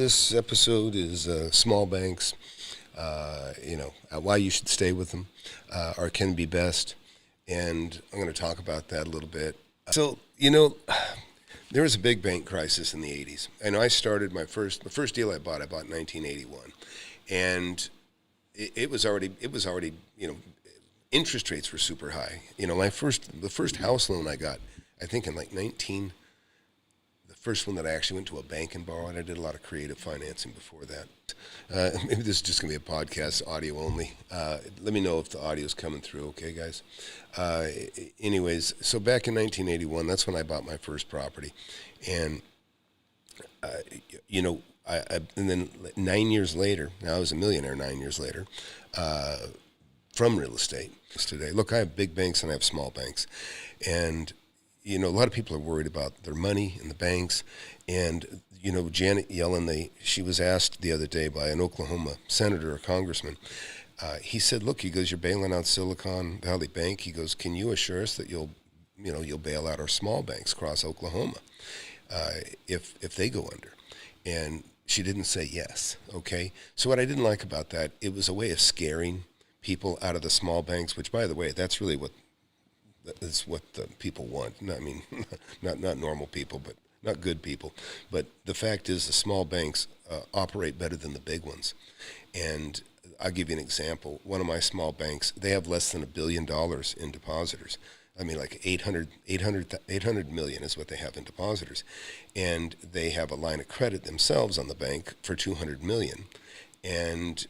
This episode is small banks, why you should stay with them, or can be best, and I'm going to talk about that a little bit. There was a big bank crisis in the '80s, and I started the first deal I bought in 1981, and it was already interest rates were super high. The first house loan I got, I think in like 19. The first one that I actually went to a bank and borrowed. I did a lot of creative financing before that. Maybe this is just going to be a podcast, audio only. Let me know if the audio is coming through, okay, guys? Anyways, so back in 1981, that's when I bought my first property. And, and then 9 years later, now I was a millionaire 9 years later, from real estate today. Look, I have big banks and I have small banks. And a lot of people are worried about their money in the banks. And, Janet Yellen, she was asked the other day by an Oklahoma senator or congressman. He said, look, he goes, you're bailing out Silicon Valley Bank. He goes, can you assure us that you'll bail out our small banks across Oklahoma if they go under? And she didn't say yes, okay? So what I didn't like about that, it was a way of scaring people out of the small banks, which, by the way, that's really what the people want. I mean, not normal people, but not good people. But the fact is the small banks operate better than the big ones. And I'll give you an example. One of my small banks, they have less than $1 billion in depositors. I mean, like 800 million is what they have in depositors. And they have a line of credit themselves on the bank for 200 million. And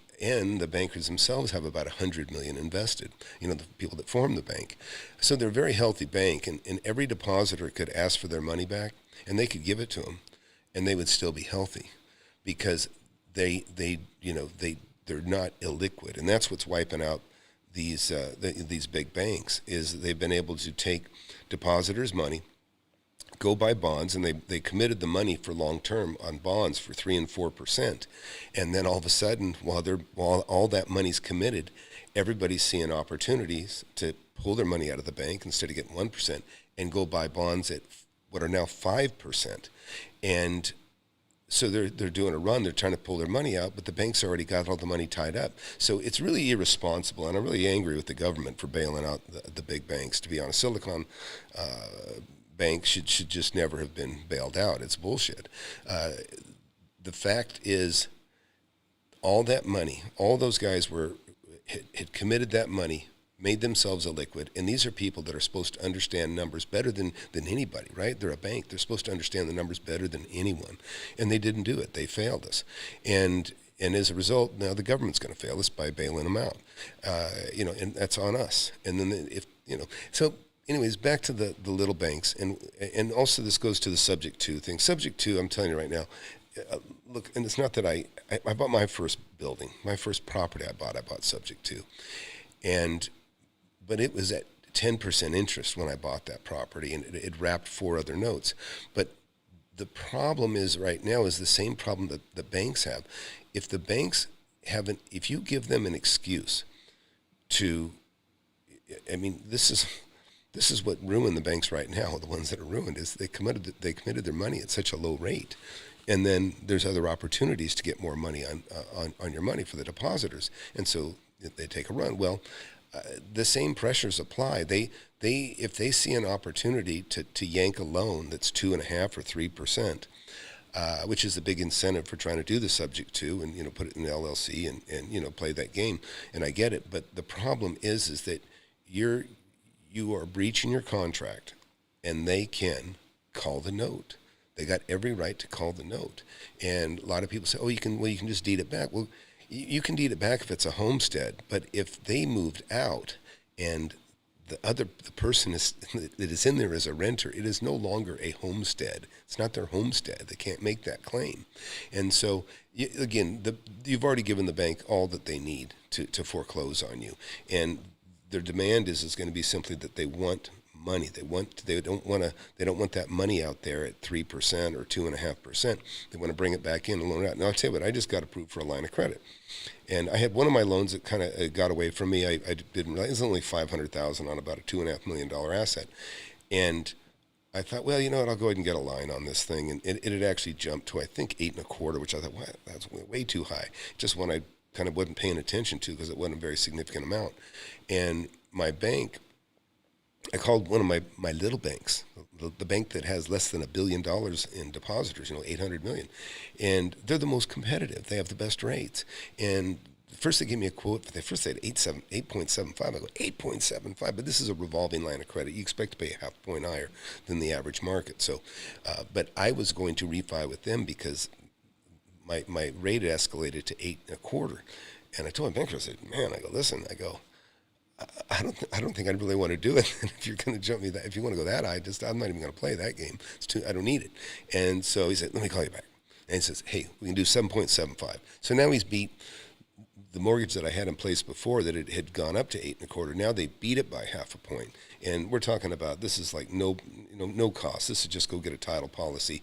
the bankers themselves have about 100 million invested, the people that form the bank. So they're a very healthy bank, and every depositor could ask for their money back, and they could give it to them, and they would still be healthy because they're not illiquid, and that's what's wiping out these big banks is they've been able to take depositors' money, go buy bonds, and they committed the money for long term on bonds for 3 and 4%, and then all of a sudden, while all that money's committed, everybody's seeing opportunities to pull their money out of the bank instead of getting 1% and go buy bonds at what are now 5%, and so they're doing a run. They're trying to pull their money out, but the bank's already got all the money tied up. So it's really irresponsible, and I'm really angry with the government for bailing out the big banks. To be honest, Silicon Bank should just never have been bailed out. It's bullshit. The fact is, all that money, all those guys had committed that money, made themselves illiquid, and these are people that are supposed to understand numbers better than anybody, right? They're a bank. They're supposed to understand the numbers better than anyone, and they didn't do it. They failed us, and as a result, now the government's going to fail us by bailing them out, and that's on us. And then so. Anyways, back to the little banks, and also this goes to the subject to thing. Subject to, I'm telling you right now, look, and it's not that I bought my first building, my first property I bought subject to, but it was at 10% interest when I bought that property, and it wrapped 4 other notes. But the problem is right now is the same problem that the banks have. If the banks if you give them an excuse to, this is what ruined the banks right now. The ones that are ruined is they committed their money at such a low rate, and then there's other opportunities to get more money on your money for the depositors, and so they take a run. Well, the same pressures apply. If they see an opportunity to yank a loan that's 2.5 or 3%, which is the big incentive for trying to do the subject to and put it in the LLC and play that game, and I get it. But the problem is that you are breaching your contract, and they can call the note. They got every right to call the note. And a lot of people say, you can just deed it back. Well, you can deed it back if it's a homestead, but if they moved out and the person that is in there as a renter, it is no longer a homestead. It's not their homestead. They can't make that claim. And so, again, you've already given the bank all that they need to foreclose on you. And their demand is going to be simply that they want money. They don't want that money out there at 3% or 2.5%. They want to bring it back in and loan it out. Now I'll tell you what, I just got approved for a line of credit, and I had one of my loans that kind of got away from me. I didn't realize it was only $500,000 on about a $2.5 million asset, and I thought, well, you know what, I'll go ahead and get a line on this thing. And it had actually jumped to, I think, 8.25, which I thought, wow, that's way too high. Just one I kind of wasn't paying attention to because it wasn't a very significant amount. And my bank, I called one of my little banks, the bank that has less than $1 billion in depositors, 800 million. And they're the most competitive. They have the best rates. And first they gave me a quote. They first said 8.75. I go, 8.75, but this is a revolving line of credit. You expect to pay a half point higher than the average market. So, but I was going to refi with them because my rate had escalated to 8.25. And I told my banker, I said, man, listen, I don't think I'd really want to do it. If you're going to jump me that, if you want to go that high, I'm not even going to play that game. I don't need it. And so he said, let me call you back. And he says, hey, we can do 7.75. So now he's beat the mortgage that I had in place before that it had gone up to 8.25. Now they beat it by half a point. And we're talking about, this is like no cost. This is just go get a title policy,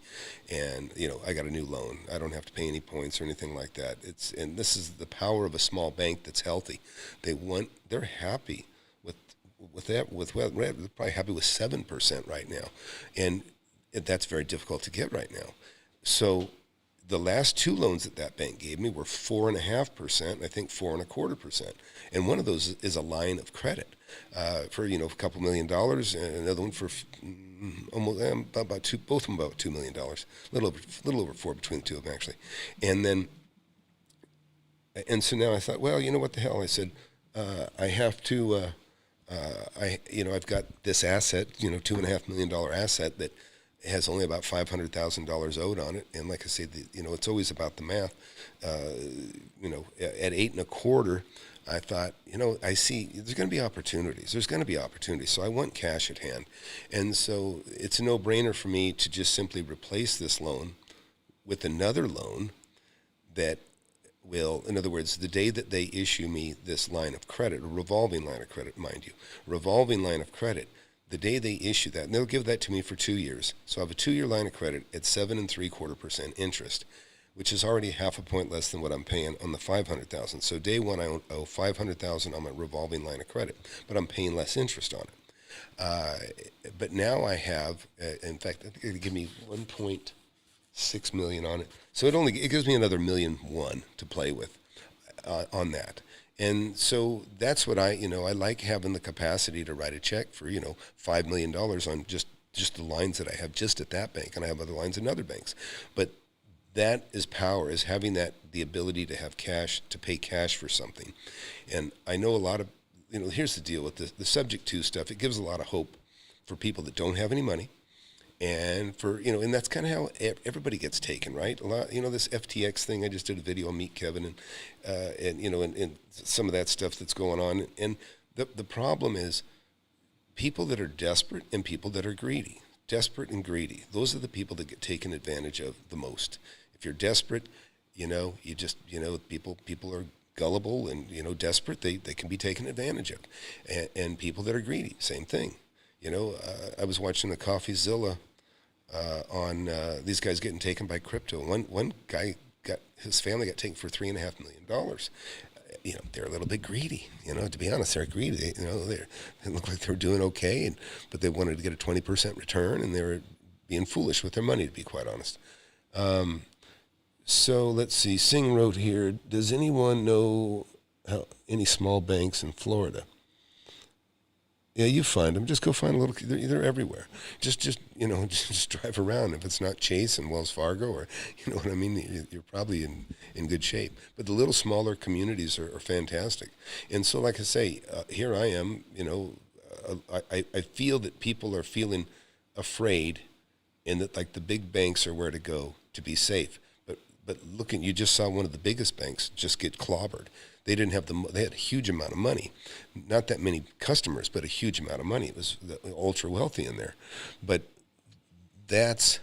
and I got a new loan. I don't have to pay any points or anything like that. And this is the power of a small bank that's healthy. They're happy with that. They're probably happy with 7% right now, and that's very difficult to get right now. So the last two loans that bank gave me were 4.5%, and I think 4.25%. And one of those is a line of credit for a couple $1 million, and another one for almost about two, both of them about $2 million, a little over four between the two of them actually. And so now I thought, well, what the hell? I said, I have to. I've got this asset, $2.5 million asset that has only about $500,000 owed on it, and like I said, it's always about the math. At 8.25, I thought, I see there's going to be opportunities. So I want cash at hand, and so it's a no-brainer for me to just simply replace this loan with another loan that will, in other words, the day that they issue me this line of credit, a revolving line of credit, mind you, revolving line of credit. The day they issue that, and they'll give that to me for 2 years. So I have a 2-year line of credit at 7.75% interest, which is already half a point less than what I'm paying on the $500,000. So day one, I owe $500,000 on my revolving line of credit, but I'm paying less interest on it. But now I have, in fact, I think it'll give me 1.6 million on it. So it gives me another $1.1 million to play with on that. And so that's what I like having the capacity to write a check for, $5 million on just the lines that I have just at that bank, and I have other lines in other banks. But that is power, is having the ability to have cash, to pay cash for something. And I know a lot of, here's the deal with the subject to stuff. It gives a lot of hope for people that don't have any money. And and that's kind of how everybody gets taken, right? A lot, this FTX thing. I just did a video on Meet Kevin, and some of that stuff that's going on. And the problem is people that are desperate and people that are greedy. Desperate and greedy. Those are the people that get taken advantage of the most. If you're desperate, you just people are gullible and desperate. They can be taken advantage of, and people that are greedy, same thing. I was watching the CoffeeZilla on these guys getting taken by crypto. One guy his family got taken for $3.5 million. They're a little bit greedy. To be honest, they're greedy. They look like they're doing okay, but they wanted to get a 20% return, and they were being foolish with their money, to be quite honest. So let's see. Singh wrote here, does anyone know any small banks in Florida? Yeah, you find them. Just go find a little. They're everywhere. Just drive around. If it's not Chase and Wells Fargo, or what I mean, you're probably in good shape. But the little smaller communities are fantastic. And so, like I say, here I am. I feel that people are feeling afraid, and that like the big banks are where to go to be safe. But you just saw one of the biggest banks just get clobbered. They didn't have they had a huge amount of money, not that many customers, but a huge amount of money. It was ultra wealthy in there, but that's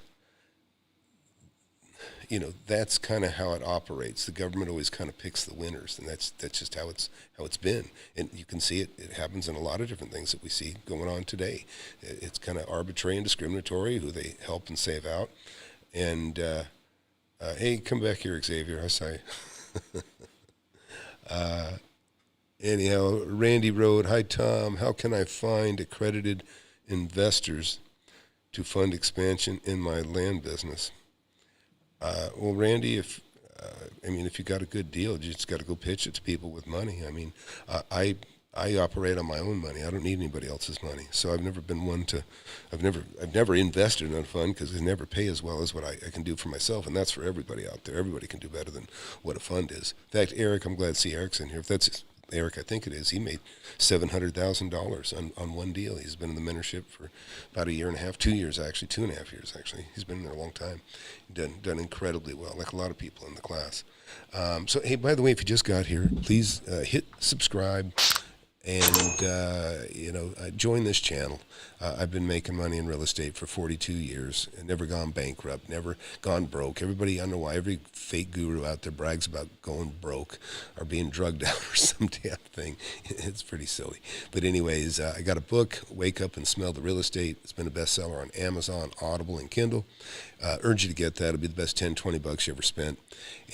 kind of how it operates. The government always kind of picks the winners, and that's just how it's been. And you can see it happens in a lot of different things that we see going on today. It's kind of arbitrary and discriminatory who they help and save out. And hey, come back here, Xavier. I saw you. Anyhow, Randy wrote, hi, Tom. How can I find accredited investors to fund expansion in my land business. Well, Randy, if you got a good deal, you just got to go pitch it to people with money. I mean, I operate on my own money. I don't need anybody else's money. So I've never been one to, I've never invested in a fund because they never pay as well as what I can do for myself. And that's for everybody out there. Everybody can do better than what a fund is. In fact, Eric, I'm glad to see Eric's in here. If that's Eric, I think it is. He made $700,000 on one deal. He's been in the mentorship for about 1.5 years, 2 years actually, 2.5 years actually. He's been in there a long time. Done incredibly well, like a lot of people in the class. So hey, by the way, if you just got here, please hit subscribe and join this channel. I've been making money in real estate for 42 years and never gone bankrupt, never gone broke. Everybody, I don't know why, every fake guru out there brags about going broke or being drugged out or some damn thing. It's pretty silly. But anyways, I got a book, Wake Up and Smell the Real Estate. It's been a bestseller on Amazon, Audible, and Kindle. Urge you to get that. It'll be the best $10-20 you ever spent.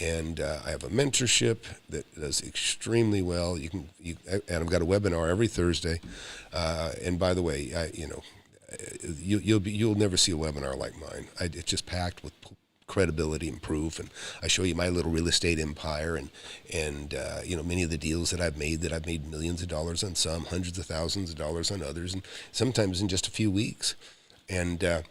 And I have a mentorship that does extremely well. And I've got a webinar every Thursday. And by the way, you'll never see a webinar like mine. It's just packed with credibility and proof, and I show you my little real estate empire, and many of the deals that I've made millions of dollars on some, hundreds of thousands of dollars on others, and sometimes in just a few weeks. And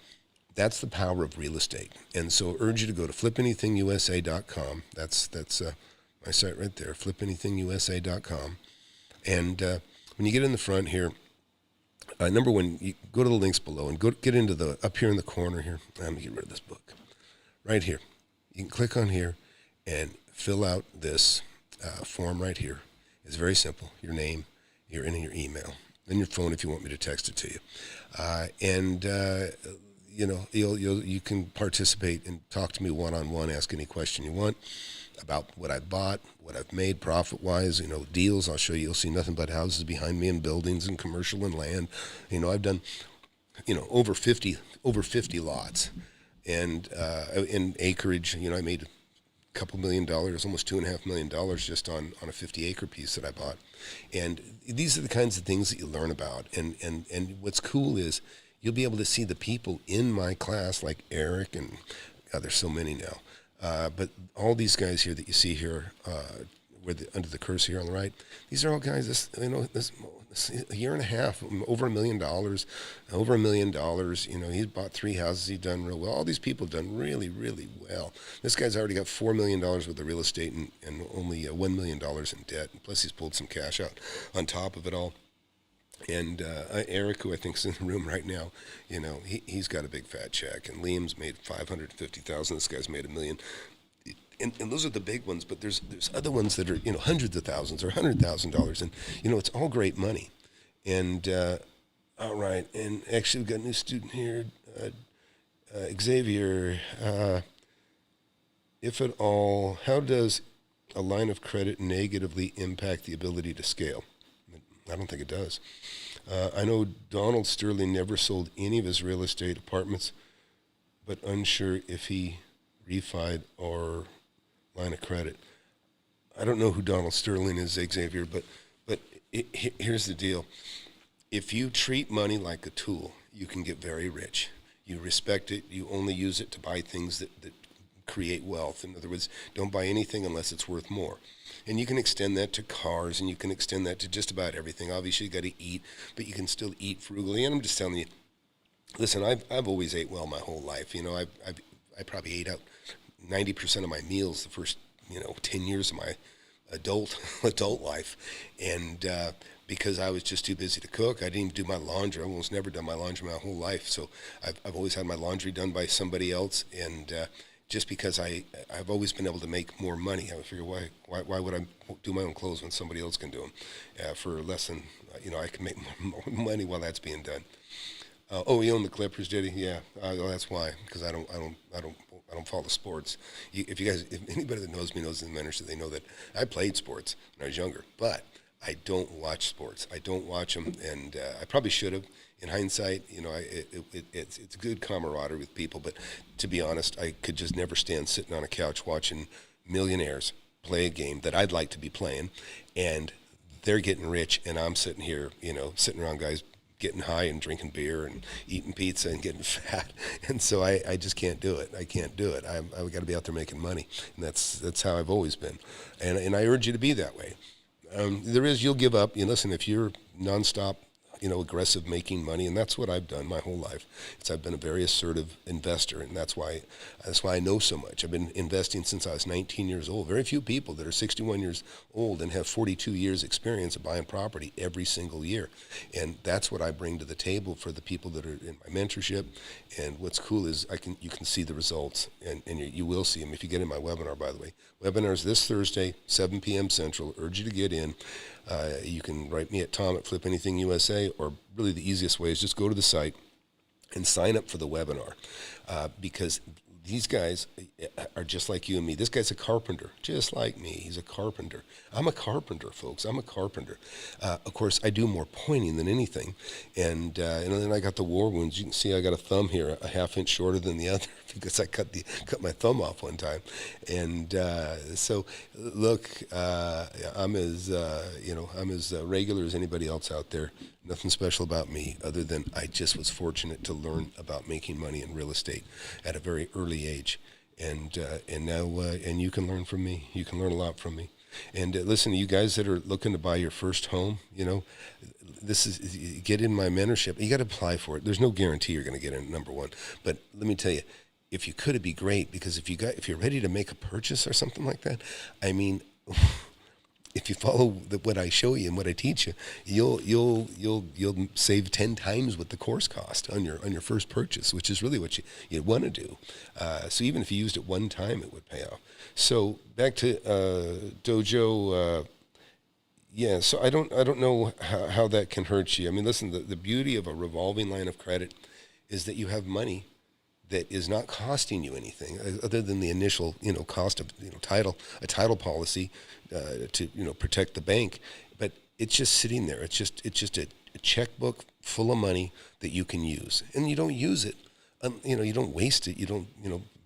that's the power of real estate. And so I urge you to go to flipanythingusa.com. That's my site right there, flipanythingusa.com. And when you get in the front here, number one, you go to the links below and get into the, up here in the corner here. I'm going to get rid of this book. Right here. You can click on here and fill out this form right here. It's very simple. Your name, your email, and your phone if you want me to text it to you. You can participate and talk to me one-on-one, ask any question you want about what I bought, what I've made profit-wise, deals. I'll show you. You'll see nothing but houses behind me and buildings and commercial and land. I've done, over 50 lots. And in acreage, I made a couple $1 million, almost $2.5 million just on a 50-acre piece that I bought. And these are the kinds of things that you learn about. And what's cool is you'll be able to see the people in my class, like Eric, and God, there's so many now. But all these guys here that you see here, under the cursor here on the right, these are all guys. This a year and a half, over $1 million, He's bought 3 houses. He's done real well. All these people have done really, really well. This guy's already got $4 million worth of real estate and only $1 million in debt. Plus, he's pulled some cash out on top of it all. And Eric, who I think is in the room right now, he's got a big fat check. And Liam's made $550,000. This guy's made $1 million. And those are the big ones, but there's other ones that are, hundreds of thousands or $100,000. And, it's all great money. And, all right. And actually, we've got a new student here, Xavier. If at all, how does a line of credit negatively impact the ability to scale? I don't think it does. I know Donald Sterling never sold any of his real estate apartments, but unsure if he refied or line of credit. I don't know who Donald Sterling is, Xavier, but here's the deal. If you treat money like a tool, you can get very rich. You respect it. You only use it to buy things that create wealth. In other words, don't buy anything unless it's worth more. And you can extend that to cars, and you can extend that to just about everything. Obviously, you got to eat, but you can still eat frugally. And I'm just telling you, listen, I've always ate well my whole life. I probably ate out 90% of my meals the first 10 years of my adult life, and because I was just too busy to cook, I didn't even do my laundry. I've almost never done my laundry my whole life, so I've always had my laundry done by somebody else, and just because I've always been able to make more money. I figure why would I do my own clothes when somebody else can do them for less than I can make more money while that's being done. You own the Clippers, did he? Yeah, that's why, because I don't follow sports. If anybody that knows me knows in the mentorship, they know that I played sports when I was younger, but I don't watch sports. I don't watch them, and I probably should have. In hindsight, it's good camaraderie with people, but to be honest, I could just never stand sitting on a couch watching millionaires play a game that I'd like to be playing, and they're getting rich, and I'm sitting here, sitting around guys getting high and drinking beer and eating pizza and getting fat. And so I just can't do it. I can't do it. I've got to be out there making money. And that's how I've always been. And I urge you to be that way. You'll give up. Listen, if you're nonstop, aggressive making money, and that's what I've done my whole life. I've been a very assertive investor, and that's why I know so much. I've been investing since I was 19 years old. Very few people that are 61 years old and have 42 years experience of buying property every single year. And that's what I bring to the table for the people that are in my mentorship. And what's cool is you can see the results, and you will see them if you get in my webinar, by the way. Webinars this Thursday, 7 p.m. Central. Urge you to get in. You can write me at Tom@FlipAnythingUSA, or really the easiest way is just go to the site and sign up for the webinar, because these guys are just like you and me. This guy's a carpenter, just like me. He's a carpenter. I'm a carpenter, folks. I'm a carpenter. Of course, I do more pointing than anything. And then I got the war wounds. You can see I got a thumb here a half-inch shorter than the other because I cut my thumb off one time. And so, look, I'm as regular as anybody else out there. Nothing special about me other than I just was fortunate to learn about making money in real estate at a very early age. And now you can learn from me. You can learn a lot from me. And listen, you guys that are looking to buy your first home, get in my mentorship. You got to apply for it. There's no guarantee you're going to get in, number one. But let me tell you, if you could, it'd be great, because if you're ready to make a purchase or something like that, I mean, if you follow what I show you and what I teach you, you'll save 10 times what the course cost on your first purchase, which is really what you want to do. So even if you used it one time, it would pay off. So back to Dojo. So I don't know how that can hurt you. I mean, listen, the beauty of a revolving line of credit is that you have money that is not costing you anything other than the initial, cost of, a title policy to, protect the bank. But it's just sitting there. It's just a checkbook full of money that you can use, and you don't use it. You don't waste it. You don't,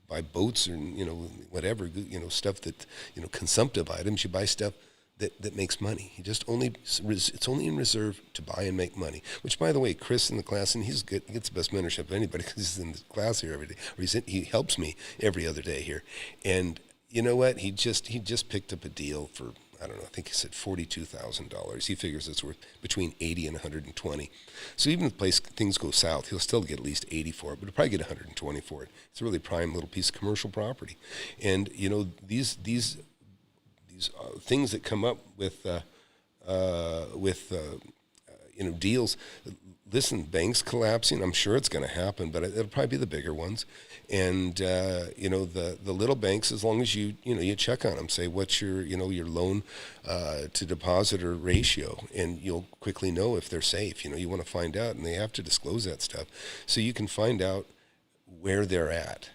buy boats or, whatever, stuff that, consumptive items. You buy stuff that makes money. It's only in reserve to buy and make money. Which, by the way, Chris in the class, and he's good. He gets the best mentorship of anybody because he's in the class here every day. Or he helps me every other day here. And you know what? He just picked up a deal for, I don't know, I think he said $42,000. He figures it's worth between 80 and 120. So even if things go south, he'll still get at least 80 for it, but he'll probably get 120 for it. It's a really prime little piece of commercial property. And these things that come up with deals. Listen, banks collapsing, I'm sure it's going to happen, but it'll probably be the bigger ones. And the little banks, as long as you check on them, say what's your loan to depositor ratio, and you'll quickly know if they're safe. You want to find out, and they have to disclose that stuff, so you can find out where they're at.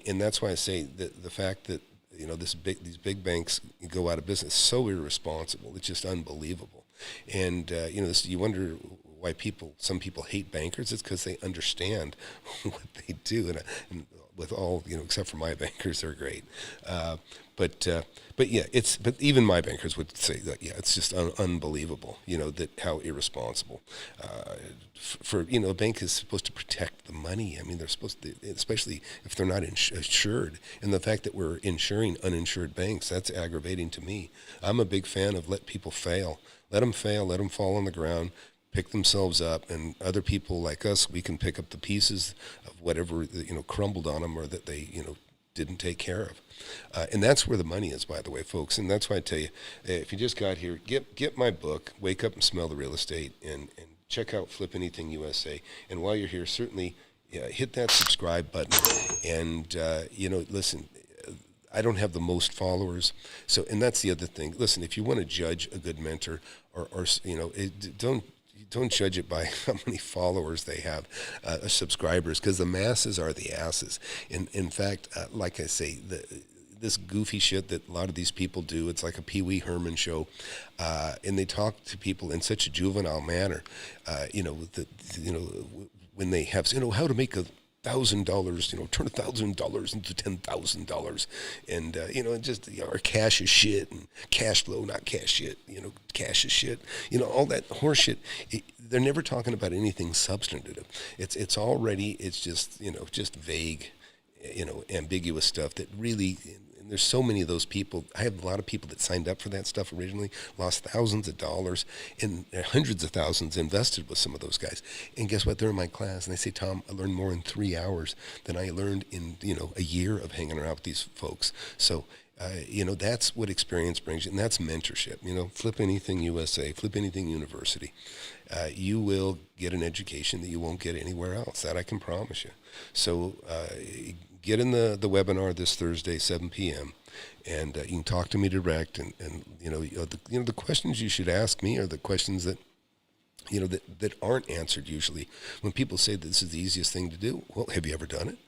And that's why I say that the fact that these big banks go out of business, so irresponsible. It's just unbelievable. And you wonder why some people hate bankers. It's because they understand what they do, and with all except for my bankers, they're great. But even my bankers would say that it's just unbelievable. That how irresponsible. A bank is supposed to protect the money. I mean, they're supposed to, especially if they're not insured. And the fact that we're insuring uninsured banks, that's aggravating to me. I'm a big fan of let people fail. Let them fail. Let them fall on the ground, pick themselves up, and other people like us, we can pick up the pieces of whatever crumbled on them or that they didn't take care of. And that's where the money is, by the way, folks. And that's why I tell you, if you just got here, get my book, Wake Up and Smell the Real Estate, and check out Flip Anything USA. And while you're here, certainly hit that subscribe button. And, listen, I don't have the most followers. And that's the other thing. Listen, if you want to judge a good mentor don't judge it by how many followers they have, subscribers, because the masses are the asses. In fact, like I say, this goofy shit that a lot of these people do, it's like a Pee Wee Herman show, and they talk to people in such a juvenile manner, when they have, how to make a $1,000, turn $1,000 into $10,000, and and just our cash is shit, and cash flow, not cash shit, cash is shit, all that horse shit. They're never talking about anything substantive. It's just vague, ambiguous stuff that really. And there's so many of those people. I have a lot of people that signed up for that stuff originally, lost thousands of dollars and hundreds of thousands invested with some of those guys. And guess what? They're in my class, and they say, Tom, I learned more in 3 hours than I learned in a year of hanging around with these folks. So. That's what experience brings you, and that's mentorship. Flip Anything USA, Flip Anything University. You will get an education that you won't get anywhere else. That I can promise you. So get in the webinar this Thursday, 7 p.m., and you can talk to me direct. And the questions you should ask me are the questions that that aren't answered usually. When people say this is the easiest thing to do, well, have you ever done it?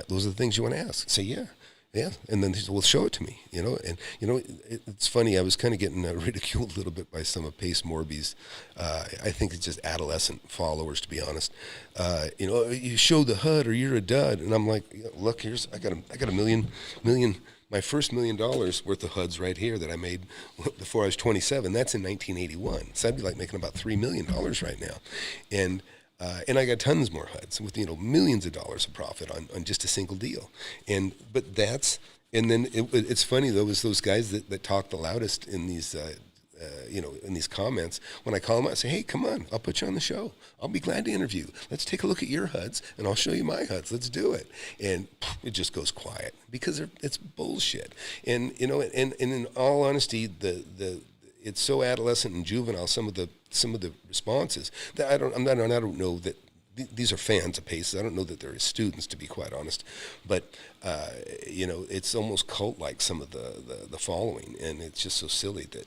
Those are the things you want to ask. Say yeah. Yeah, and then well, show it to me, And it's funny. I was kind of getting ridiculed a little bit by some of Pace Morby's. I think it's just adolescent followers, to be honest. You show the HUD or you're a dud, and I'm like, look, I got a million. My first $1 million worth of HUDs right here that I made before I was 27. That's in 1981. So I'd be like making about $3 million right now, and I got tons more HUDs with millions of dollars of profit on just a single deal, and then it's funny though, is those guys that talk the loudest in these in these comments. When I call them out, I say, hey, come on, I'll put you on the show. I'll be glad to interview. Let's take a look at your HUDs, and I'll show you my HUDs. Let's do it. And it just goes quiet because it's bullshit. And and in all honesty, it's so adolescent and juvenile. Some of the responses that I don't know that these are fans of Paces. I don't know that they're students, to be quite honest. But it's almost cult-like, some of the following, and it's just so silly that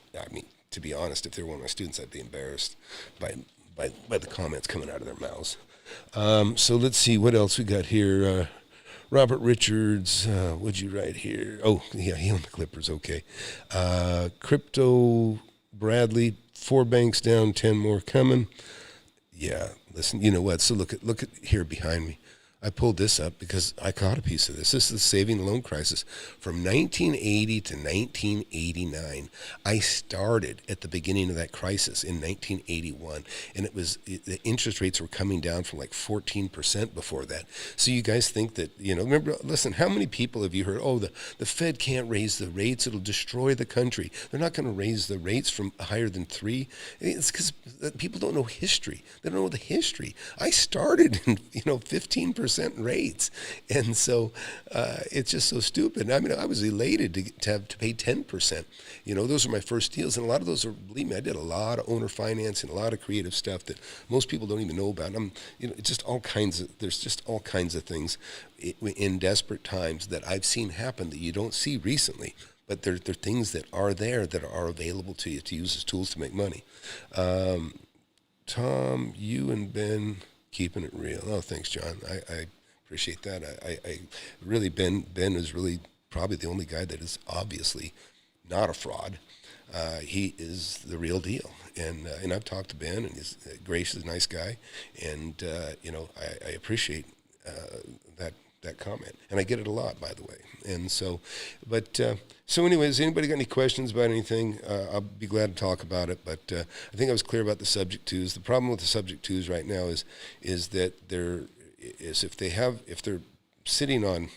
to be honest, if they were one of my students, I'd be embarrassed by the comments coming out of their mouths. So let's see what else we got here. Robert Richards, what'd you write here? Oh, yeah, he owned the Clippers, okay. Crypto Bradley, 4 banks down, 10 more coming. Yeah, listen, you know what? So look at here behind me. I pulled this up because I caught a piece of this. This is the saving loan crisis from 1980 to 1989. I started at the beginning of that crisis in 1981, and the interest rates were coming down from like 14% before that. So you guys think that, remember, listen, how many people have you heard, oh, the Fed can't raise the rates, it'll destroy the country. They're not going to raise the rates from higher than 3. It's because people don't know history. They don't know the history. I started in, 15% rates, and so it's just so stupid. I mean, I was elated to pay 10%. Those are my first deals, and a lot of those are, believe me, I did a lot of owner financing, a lot of creative stuff that most people don't even know about. It's just there's just all kinds of things in desperate times that I've seen happen that you don't see recently. But they're things that are there that are available to you to use as tools to make money. Tom, you and Ben. Keeping it real. Oh, thanks, John. I appreciate that. I really, Ben is really probably the only guy that is obviously not a fraud. He is the real deal. And I've talked to Ben, and he's a gracious, nice guy. And, I appreciate that comment. And I get it a lot, by the way. And so, so anyways, anybody got any questions about anything? I'll be glad to talk about it. But I think I was clear about the subject twos. The problem with the subject twos right now is that if they're sitting on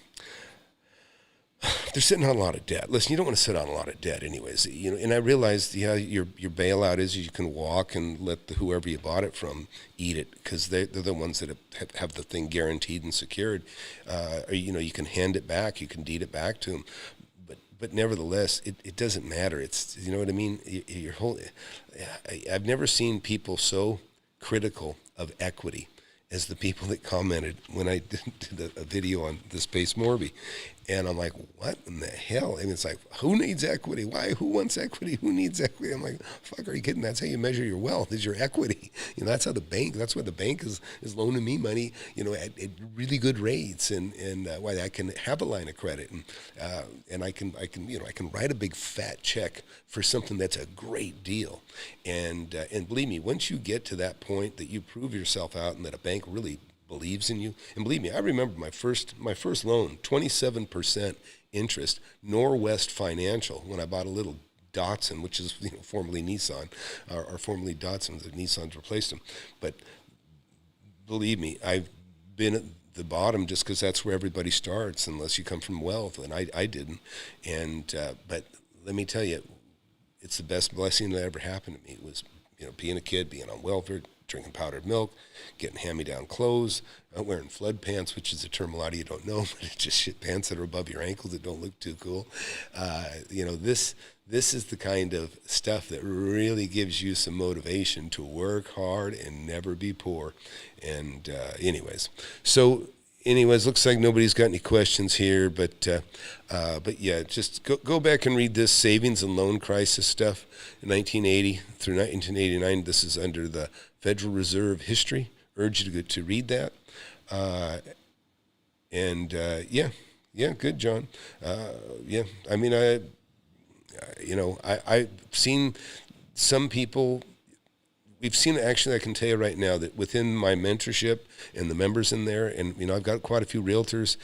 a lot of debt. Listen, you don't want to sit on a lot of debt anyways. And I realized your bailout is you can walk and let whoever you bought it from eat it, because they're the ones that have the thing guaranteed and secured. Or, you can hand it back, you can deed it back to them. But nevertheless, it doesn't matter. It's, you know what I mean? I've never seen people so critical of equity as the people that commented when I did a video on this Pace Morby. And I'm like, what in the hell? And it's like, who needs equity? Why? Who wants equity? Who needs equity? I'm like, fuck, are you kidding? That's how you measure your wealth, is your equity. That's how that's why the bank is loaning me money, at really good rates, and why I can have a line of credit, and I can write a big fat check for something that's a great deal. And believe me, once you get to that point that you prove yourself out and that a bank really believes in you. And believe me, I remember my first loan, 27% interest, Norwest Financial, when I bought a little Datsun, which is formerly Nissan, or formerly Datsun. Nissan's replaced them. But believe me, I've been at the bottom just because that's where everybody starts, unless you come from wealth, and I didn't. And but let me tell you, it's the best blessing that ever happened to me. It was being a kid, being on welfare, drinking powdered milk, getting hand-me-down clothes, wearing flood pants, which is a term a lot of you don't know, but it's just shit pants that are above your ankles that don't look too cool. This is the kind of stuff that really gives you some motivation to work hard and never be poor. And looks like nobody's got any questions here, but yeah, just go back and read this savings and loan crisis stuff, 1980 through 1989. This is under the Federal Reserve history. Urge you to read that. Good, John. I mean, I've seen some people. We've seen, actually, I can tell you right now that within my mentorship and the members in there, and I've got quite a few realtors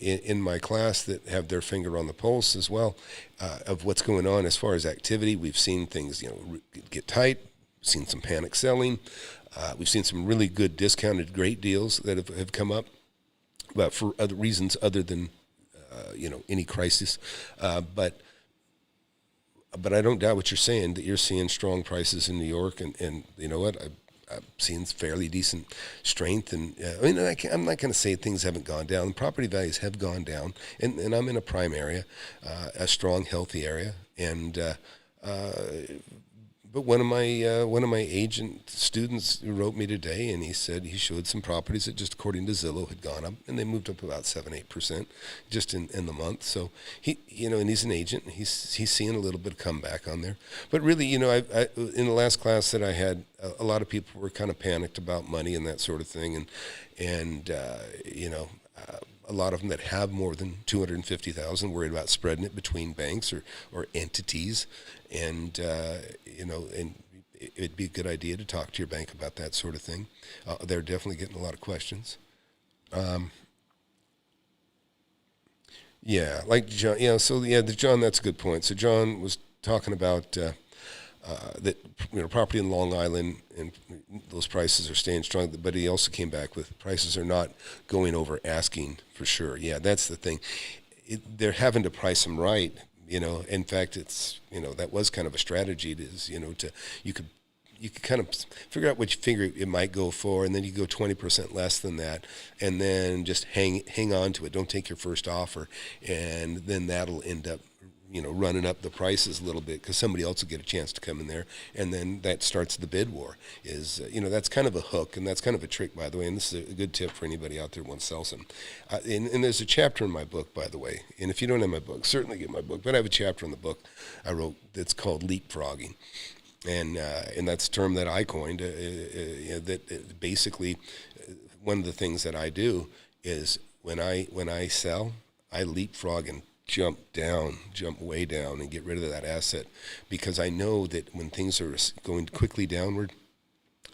in my class that have their finger on the pulse as well of what's going on as far as activity. We've seen things, get tight. We've seen some panic selling. We've seen some really good discounted great deals that have come up, but for other reasons other than any crisis. But I don't doubt what you're saying, that you're seeing strong prices in New York, and you know what, I've seen fairly decent strength, and I'm not going to say things haven't gone down. Property values have gone down, and I'm in a prime area, a strong, healthy area, and but one of my agent students who wrote me today, and he said he showed some properties that, just according to Zillow, had gone up, and they moved up about 7-8% just in the month. So he, and he's an agent, and he's seeing a little bit of comeback on there. But really, I in the last class that I had, a lot of people were kind of panicked about money and that sort of thing, and a lot of them that have more than $250,000 worried about spreading it between banks or entities, and and it'd be a good idea to talk to your bank about that sort of thing. They're definitely getting a lot of questions. Like John. John, that's a good point. So John was talking about that property in Long Island, and those prices are staying strong, but he also came back with prices are not going over asking for sure. Yeah, that's the thing. They're having to price them right. In fact, it's that was kind of a strategy. You could kind of figure out what you figure it might go for, and then you go 20% less than that, and then just hang on to it. Don't take your first offer, and then that'll end up running up the prices a little bit, because somebody else will get a chance to come in there, and then that starts the bid war. That's kind of a hook, and that's kind of a trick, by the way, and this is a good tip for anybody out there who wants to sell some. And there's a chapter in my book, by the way, and if you don't have my book, certainly get my book, but I have a chapter in the book I wrote that's called leapfrogging, and that's a term that I coined, that basically one of the things that I do is when I sell, I leapfrog and jump way down and get rid of that asset, because I know that when things are going quickly downward,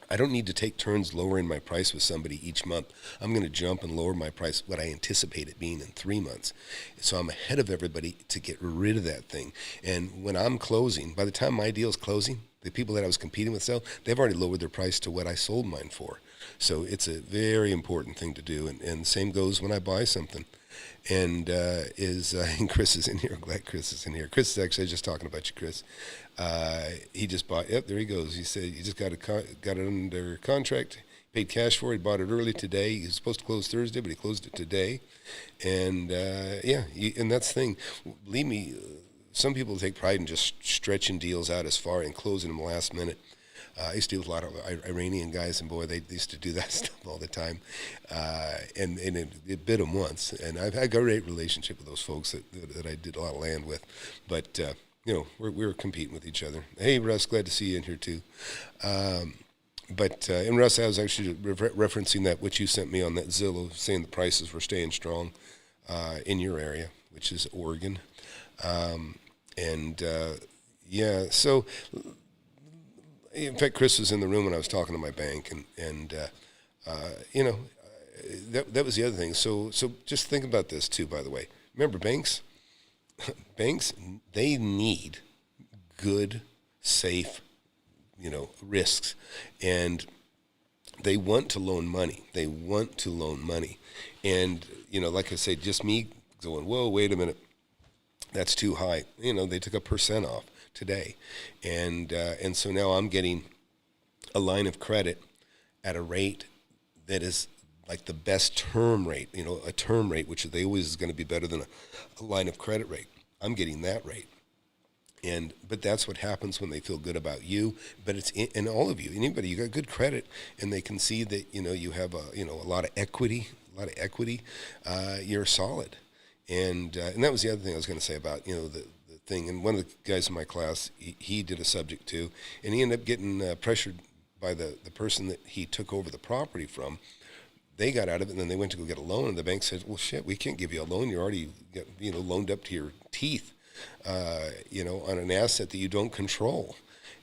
I don't need to take turns lowering my price with somebody each month. I'm going to jump and lower my price what I anticipate it being in 3 months. So I'm ahead of everybody to get rid of that thing. And when I'm closing, by the time my deal's closing, the people that I was competing with they've already lowered their price to what I sold mine for. So it's a very important thing to do. And same goes when I buy something. And and Chris is in here. I'm glad Chris is in here. Chris is actually, just talking about you, Chris. He just bought. Yep, there he goes. He said he just got it under contract. Paid cash for it. He bought it early today. He was supposed to close Thursday, but he closed it today. And and that's the thing. Believe me, some people take pride in just stretching deals out as far and closing them last minute. I used to deal with a lot of Iranian guys, and boy, they used to do that stuff all the time. And it bit them once. And I've had a great relationship with those folks that I did a lot of land with. But, we were competing with each other. Hey, Russ, glad to see you in here too. And Russ, I was actually referencing that, what you sent me on that Zillow, saying the prices were staying strong in your area, which is Oregon. So... In fact, Chris was in the room when I was talking to my bank, and that was the other thing. So just think about this too. By the way, remember banks they need good, safe, risks, and they want to loan money. And like I said, just me going, whoa, wait a minute, that's too high. They took 1% off today, and so now I'm getting a line of credit at a rate that is like the best term rate, a term rate, which they always is going to be better than a line of credit rate. I'm getting that rate. But that's what happens when they feel good about you. But it's in all of you, anybody, you got good credit, and they can see that you have a lot of equity. You're solid, and that was the other thing I was going to say about the thing. And one of the guys in my class, he did a subject too, and he ended up getting pressured by the person that he took over the property from. They got out of it, and then they went to go get a loan, and the bank said, well, shit, we can't give you a loan. You're already loaned up to your teeth, on an asset that you don't control.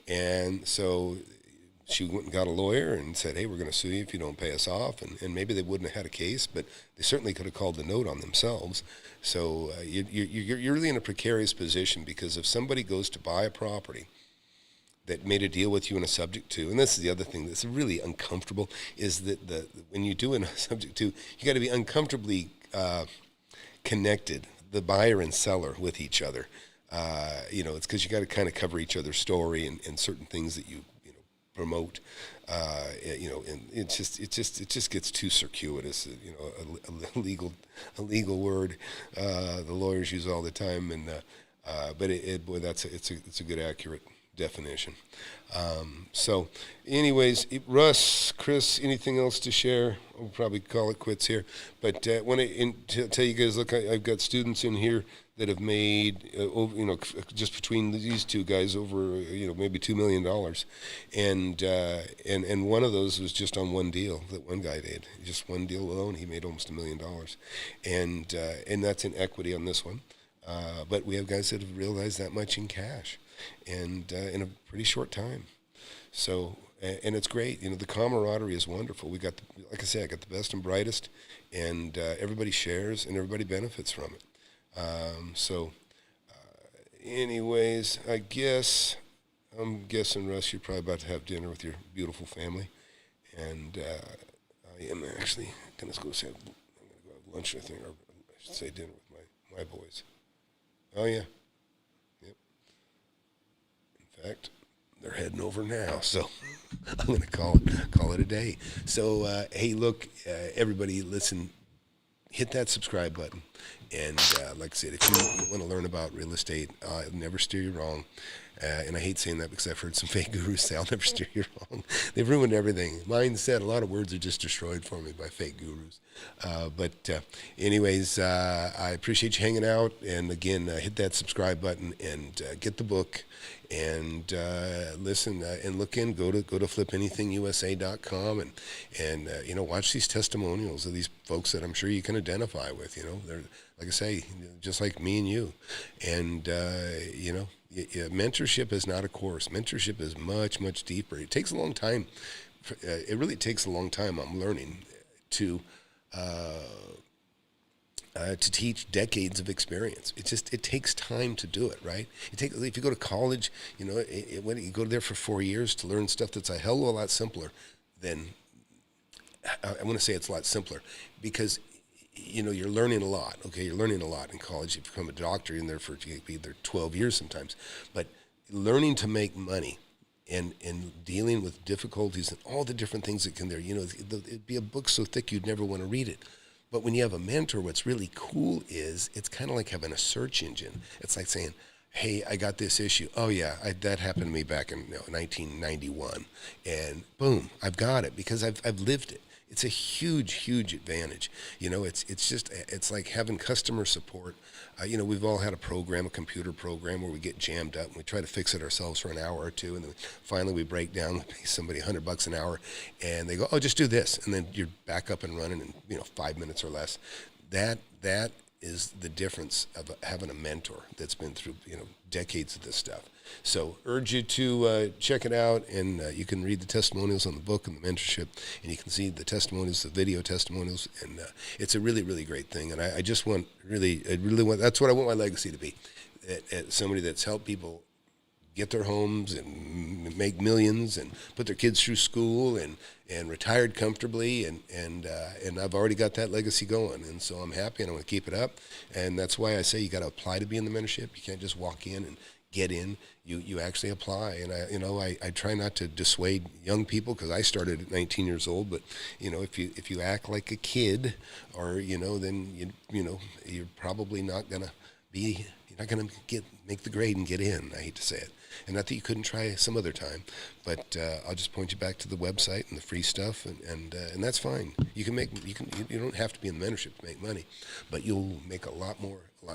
And so she went and got a lawyer and said, hey, we're going to sue you if you don't pay us off. And maybe they wouldn't have had a case, but they certainly could have called the note on themselves. So you're really in a precarious position, because if somebody goes to buy a property that made a deal with you in a subject to, and this is the other thing that's really uncomfortable, is that when you do in a subject to, you got to be uncomfortably connected, the buyer and seller, with each other. It's because you got to kind of cover each other's story and certain things that you promote. And it just gets too circuitous. A legal word the lawyers use all the time, and but it's a good, accurate definition. So anyways, Russ, Chris, anything else to share? We'll probably call it quits here. But when to tell you guys, look, I've got students in here that have made, just between these two guys, over, maybe $2 million. And one of those was just on one deal that one guy did. Just one deal alone, he made almost $1 million. And that's in equity on this one. But we have guys that have realized that much in cash, and in a pretty short time. So, and it's great. The camaraderie is wonderful. We got, like I said, I got the best and brightest, and everybody shares and everybody benefits from it. Anyways, I'm guessing, Russ, you're probably about to have dinner with your beautiful family, and I am actually going to go I'm going to go have lunch, I think, or I should say dinner with my boys. Oh, yeah. Yep. In fact, they're heading over now, so I'm going to call it a day. So, hey, look, everybody, listen, hit that subscribe button. And like I said, if you want to learn about real estate, I'll never steer you wrong. And I hate saying that, because I've heard some fake gurus say, I'll never steer you wrong. They've ruined everything. Mindset, a lot of words are just destroyed for me by fake gurus. But anyways, I appreciate you hanging out. And again, hit that subscribe button and get the book. And listen and look in. Go to flipanythingusa.com and watch these testimonials of these folks that I'm sure you can identify with. They're, like I say, just like me and you. And mentorship is not a course. Mentorship is much, much deeper. It takes a long time. It really takes a long time, I'm learning, to teach decades of experience. It takes time to do it, right? If you go to college, when you go there for 4 years to learn stuff that's a hell of a lot simpler than, I want to say it's a lot simpler, because you're learning a lot. Okay, you're learning a lot in college. You become a doctor, you're in there for either 12 years sometimes. But learning to make money and dealing with difficulties and all the different things that can there, it'd be a book so thick you'd never want to read it. But when you have a mentor, what's really cool is it's kind of like having a search engine. It's like saying, hey, I got this issue. Oh, yeah, that happened to me back in 1991. And boom, I've got it, because I've lived it. It's a huge, huge advantage. It's like having customer support. We've all had a computer program where we get jammed up and we try to fix it ourselves for an hour or two, and then finally we break down, we pay somebody $100 an hour, and they go, oh, just do this, and then you're back up and running in 5 minutes or less. That is the difference of having a mentor that's been through decades of this stuff. So urge you to check it out, and you can read the testimonials on the book and the mentorship, and you can see the testimonials, the video testimonials, and it's a really, really great thing. And I just want, I really want, that's what I want my legacy to be, somebody that's helped people get their homes and make millions and put their kids through school and retired comfortably, and I've already got that legacy going, and so I'm happy and I want to keep it up. And that's why I say you got to apply to be in the mentorship. You can't just walk in and get in. You actually apply. And I try not to dissuade young people, because I started at 19 years old, but if you act like a kid, or then you're probably not going to be, you're not going to make the grade and get in. I hate to say it. And not that you couldn't try some other time, but I'll just point you back to the website and the free stuff, and that's fine. You don't have to be in the mentorship to make money, but you'll make a lot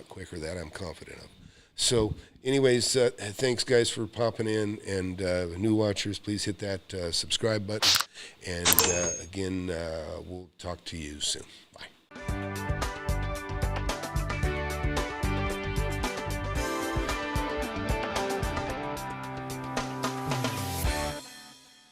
quicker. That I'm confident of. So, anyways, thanks guys for popping in, and new watchers, please hit that subscribe button, and again, we'll talk to you soon. Bye.